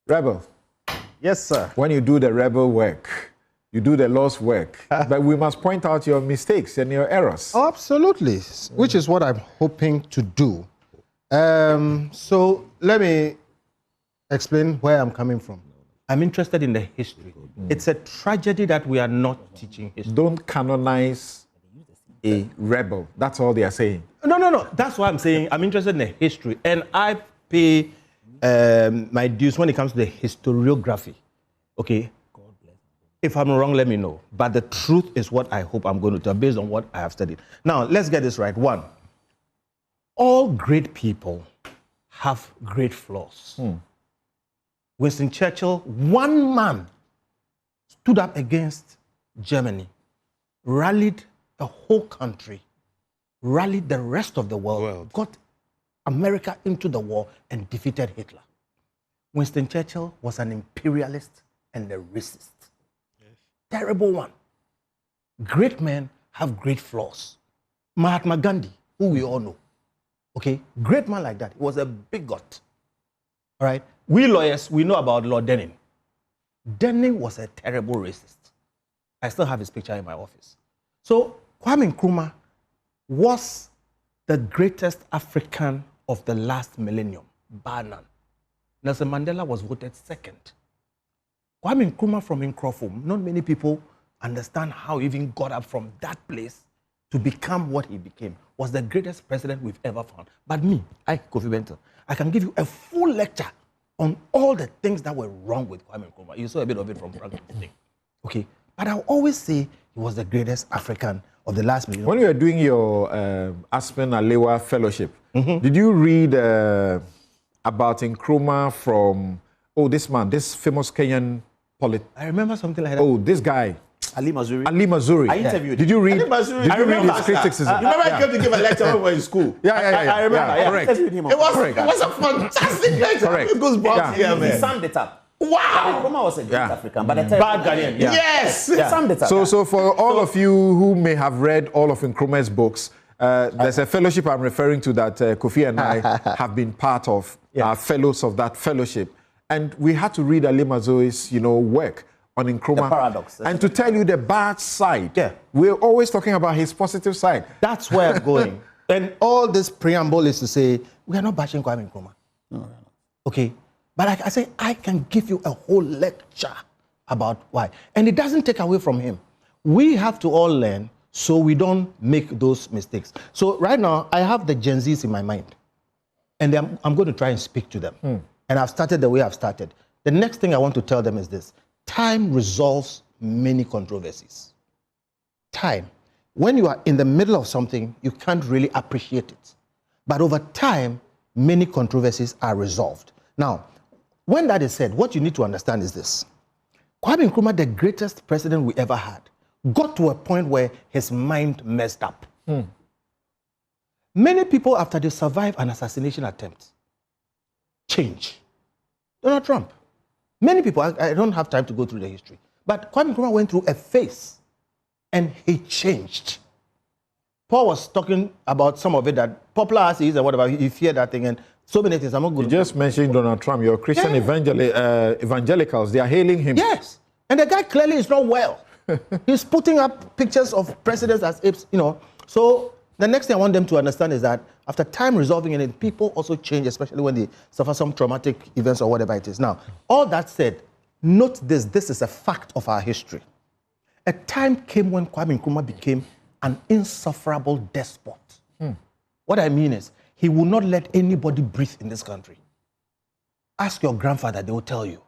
Rebel. Yes, sir. When you do the rebel work, you do the lost work, but we must point out your mistakes and your errors. Oh, absolutely, which is what I'm hoping to do. So let me explain where I'm coming from. I'm interested in the history. It's a tragedy that we are not teaching history. Don't canonize a rebel. That's all they are saying. No. That's why I'm saying I'm interested in the history. And I pay my dues when it comes to the historiography. Okay? If I'm wrong, let me know. But the truth is what I hope I'm going to tell based on what I have studied. Now, let's get this right. One, all great people have great flaws. Winston Churchill, one man, stood up against Germany, rallied the whole country, rallied the rest of the world, got America into the war and defeated Hitler. Winston Churchill was an imperialist and a racist. Terrible one. Great men have great flaws. Mahatma Gandhi, who we all know, okay, great man like that. He was a bigot. All right, we lawyers, we know about Lord Denning. Denning was a terrible racist. I still have his picture in my office. So Kwame Nkrumah was the greatest African of the last millennium, bar none. Nelson Mandela was voted second. Kwame Nkrumah from Nkrumah, not many people understand how he even got up from that place to become what he became. Was the greatest president we've ever found. But me, Kofi Bentil, I can give you a full lecture on all the things that were wrong with Kwame Nkrumah. You saw a bit of it from Frank. Okay, but I'll always say he was the greatest African of the last millennium. When you were doing your Aspen Alewa Fellowship, did you read about Nkrumah from, this man, this famous Kenyan I remember something like that. Oh, this guy. Ali Mazuri. Ali Mazuri. I interviewed him. Did you read? Ali Mazuri. Did you read his criticism? You remember I came to give a lecture when we were in school? Yeah. I remember. Yeah, correct. It was a fantastic lecture. Correct. It goes back here, man. He summed it up. Wow. Nkrumah was a great African, but a bad Ghanaian. Yeah. Yes. He summed it up. So for all of you who may have read all of Nkrumah's books, there's a fellowship I'm referring to that Kofi and I have been part of, fellows of that fellowship. And we had to read Ali Mazuri's, work on Nkrumah. The paradox. And to tell you the bad side, we're always talking about his positive side. That's where I'm going. And all this preamble is to say, we are not bashing Kwame Nkrumah. No. Okay? But like I say, I can give you a whole lecture about why. And it doesn't take away from him. We have to all learn so we don't make those mistakes. So right now, I have the Gen Zs in my mind. And I'm going to try and speak to them. And I've started the way I've started. The next thing I want to tell them is this. Time resolves many controversies. Time. When you are in the middle of something, you can't really appreciate it. But over time, many controversies are resolved. Now, when that is said, what you need to understand is this. Kwame Nkrumah, the greatest president we ever had, got to a point where his mind messed up. Many people, after they survive an assassination attempt, change. Donald Trump. Many people, I don't have time to go through the history, but Kwame Nkrumah went through a phase and he changed. Paul was talking about some of it that popular as he is and whatever, he feared that thing and so many things. I'm not good. You just mentioned Donald Trump, your Christian evangelicals, they are hailing him. Yes, and the guy clearly is not well. He's putting up pictures of presidents as apes, So the next thing I want them to understand is that after time resolving it, people also change, especially when they suffer some traumatic events or whatever it is. Now, all that said, note this is a fact of our history. A time came when Kwame Nkrumah became an insufferable despot. What I mean is, he will not let anybody breathe in this country. Ask your grandfather, they will tell you.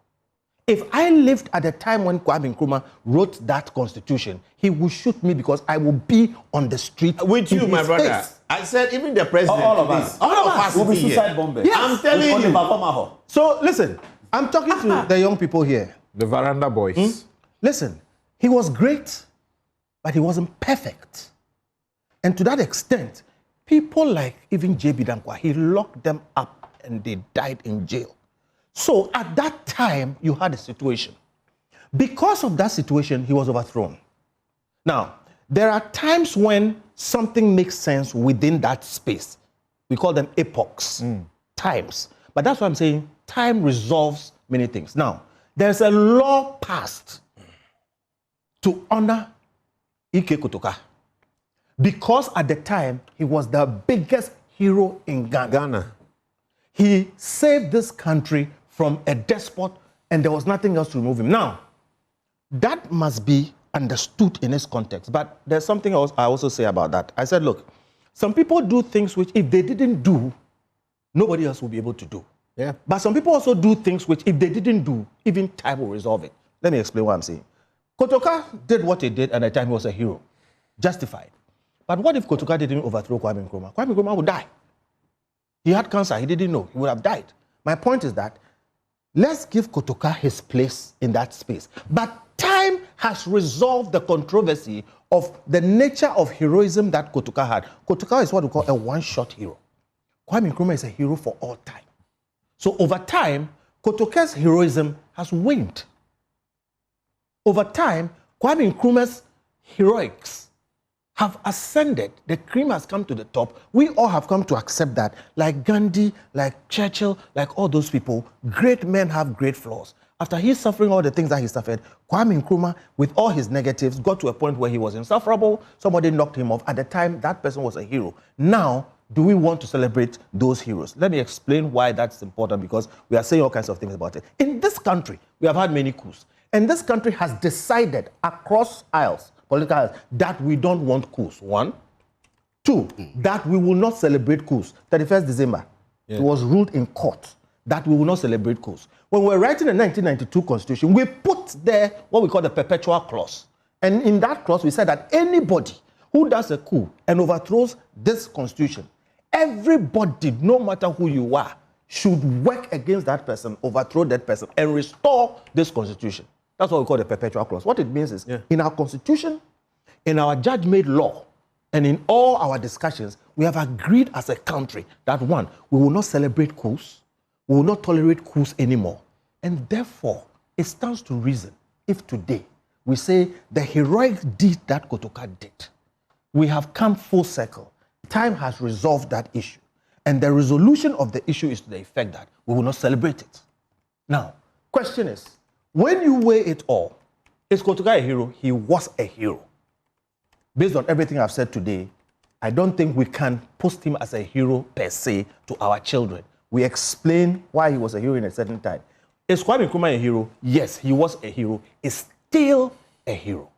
If I lived at the time when Kwame Nkrumah wrote that constitution, he would shoot me because I will be on the street with you, my brother. Face. I said, even the president. All of us will be suicide bombers. Yes. I'm telling you. So listen, I'm talking to the young people here. The veranda boys. Listen, he was great, but he wasn't perfect. And to that extent, people like even J.B. Dankwa, he locked them up and they died in jail. So at that time, you had a situation. Because of that situation, he was overthrown. Now, there are times when something makes sense within that space. We call them epochs, times. But that's what I'm saying. Time resolves many things. Now, there's a law passed to honor Ike Kotoka because at the time he was the biggest hero in Ghana. He saved this country from a despot and there was nothing else to remove him. Now, that must be understood in its context. But there's something else I also say about that. I said, look, some people do things which if they didn't do, nobody else will be able to do. Yeah. But some people also do things which if they didn't do, even time will resolve it. Let me explain what I'm saying. Kotoka did what he did, and at the time he was a hero. Justified. But what if Kotoka didn't overthrow Kwame Nkrumah? Kwame Nkrumah would die. He had cancer, he didn't know, he would have died. My point is that let's give Kotoka his place in that space. But time has resolved the controversy of the nature of heroism that Kotoka had. Kotoka is what we call a one-shot hero. Kwame Nkrumah is a hero for all time. So over time, Kotoka's heroism has waned. Over time, Kwame Nkrumah's heroics have ascended. The cream has come to the top. We all have come to accept that. Like Gandhi, like Churchill, like all those people, great men have great flaws. After he's suffering all the things that he suffered, Kwame Nkrumah, with all his negatives, got to a point where he was insufferable. Somebody knocked him off. At the time, that person was a hero. Now, do we want to celebrate those heroes? Let me explain why that's important, because we are saying all kinds of things about it. In this country, we have had many coups. And this country has decided across aisles, political aisles, that we don't want coups. One. Two, that we will not celebrate coups. 31st December, it was ruled in court that we will not celebrate coups. When we were writing the 1992 Constitution, we put there what we call the perpetual clause. And in that clause, we said that anybody who does a coup and overthrows this Constitution, everybody, no matter who you are, should work against that person, overthrow that person, and restore this Constitution. That's what we call the perpetual clause. What it means is, in our Constitution, in our judge-made law, and in all our discussions, we have agreed as a country that, one, we will not celebrate coups, we will not tolerate coups anymore. And therefore, it stands to reason if today we say the heroic deed that Kotoka did, we have come full circle. Time has resolved that issue. And the resolution of the issue is to the effect that we will not celebrate it. Now, question is, when you weigh it all, is Kotoka a hero? He was a hero. Based on everything I've said today, I don't think we can post him as a hero per se to our children. We explain why he was a hero in a certain time. Is Kwame Nkrumah a hero? Yes, he was a hero. He's still a hero.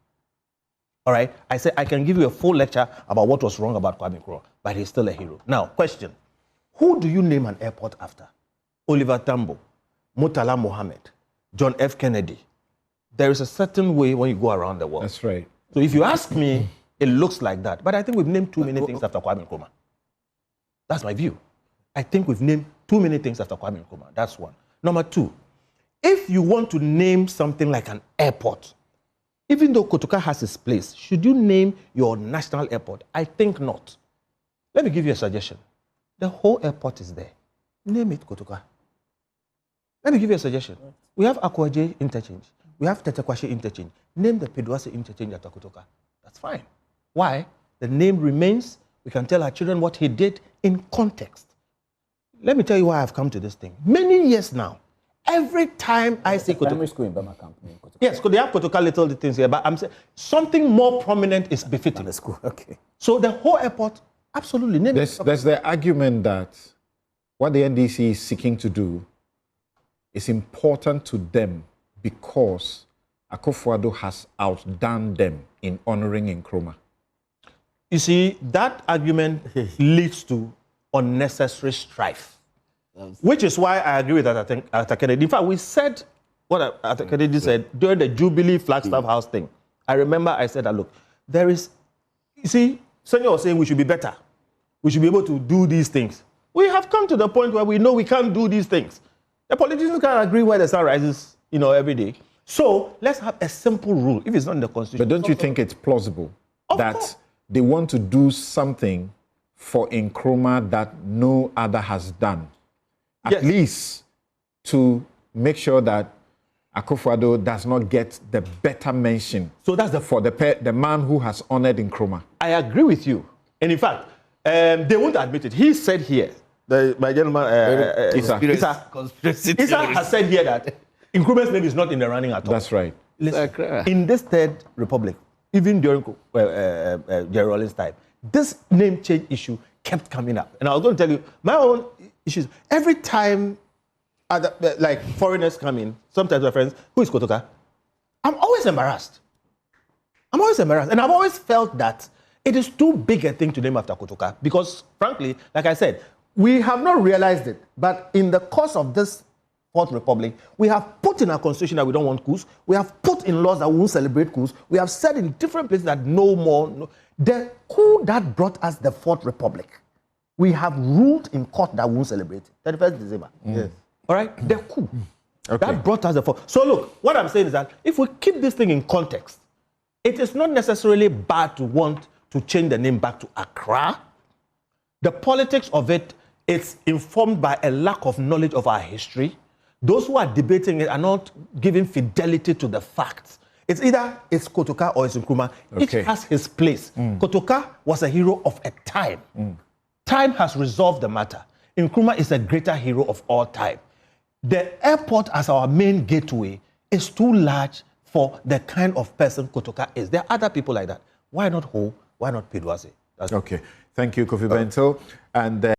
All right? I say I can give you a full lecture about what was wrong about Kwame Nkrumah, but he's still a hero. Now, question. Who do you name an airport after? Oliver Tambo, Murtala Mohammed, John F. Kennedy. There is a certain way when you go around the world. That's right. So if you ask me, it looks like that. But I think we've named too many things after Kwame Nkrumah. That's my view. I think we've named too many things after Kwame Nkrumah. That's one. Number two, if you want to name something like an airport, even though Kotoka has its place, should you name your national airport? I think not. Let me give you a suggestion. The whole airport is there. Name it Kotoka. Let me give you a suggestion. We have Akwaje interchange. We have Tetekwashe interchange. Name the Pedwase interchange at Kotoka. That's fine. Why? The name remains. We can tell our children what he did in context. Let me tell you why I've come to this thing. Many years now, every time I see Kotoka... Primary school in Bama Company. Yes, they have Kotoka little things here, but I'm saying something more prominent is befitting. The school, okay. So the whole airport, absolutely. Name it. There's the argument that what the NDC is seeking to do is important to them because Akufo-Addo has outdone them in honoring Nkrumah. You see, that argument leads to unnecessary strife, which is why I agree with Arthur Kennedy. In fact, we said what Arthur Kennedy said during the Jubilee Flagstaff House thing. I remember I said that, look, there is, you see, Senor was saying we should be better. We should be able to do these things. We have come to the point where we know we can't do these things. The politicians can't agree where the sun rises, every day. So let's have a simple rule. If it's not in the Constitution. But don't you think it's plausible that course. they want to do something for Nkrumah that no other has done? At least to make sure that Akufo-Addo does not get the better mention. So that's for the man who has honored Nkrumah. I agree with you. And in fact, they won't admit it. He said here, my gentleman, Issa has said here that Nkrumah's name is not in the running at all. That's right. Listen, in this third republic, even during Jerry Rawlings' time, this name change issue kept coming up. And I was going to tell you, my own issues, every time like foreigners come in, sometimes my friends, who is Kotoka? I'm always embarrassed. I'm always embarrassed. And I've always felt that it is too big a thing to name after Kotoka because, frankly, like I said, we have not realized it. But in the course of this Fourth Republic, we have put in our constitution that we don't want coups. We have put in laws that we won't celebrate coups. We have said in different places that no more. No. The coup that brought us the Fourth Republic, we have ruled in court that we won't celebrate it. 31st December. Yes. All right? The coup. Okay. That brought us the Fourth. So look, what I'm saying is that if we keep this thing in context, it is not necessarily bad to want to change the name back to Accra. The politics of it is informed by a lack of knowledge of our history. Those who are debating it are not giving fidelity to the facts. It's either it's Kotoka or it's Nkrumah. Okay. Each has his place. Kotoka was a hero of a time. Time has resolved the matter. Nkrumah is a greater hero of all time. The airport as our main gateway is too large for the kind of person Kotoka is. There are other people like that. Why not Ho? Why not Pedwase? Okay. Thank you, Kofi Bentil. And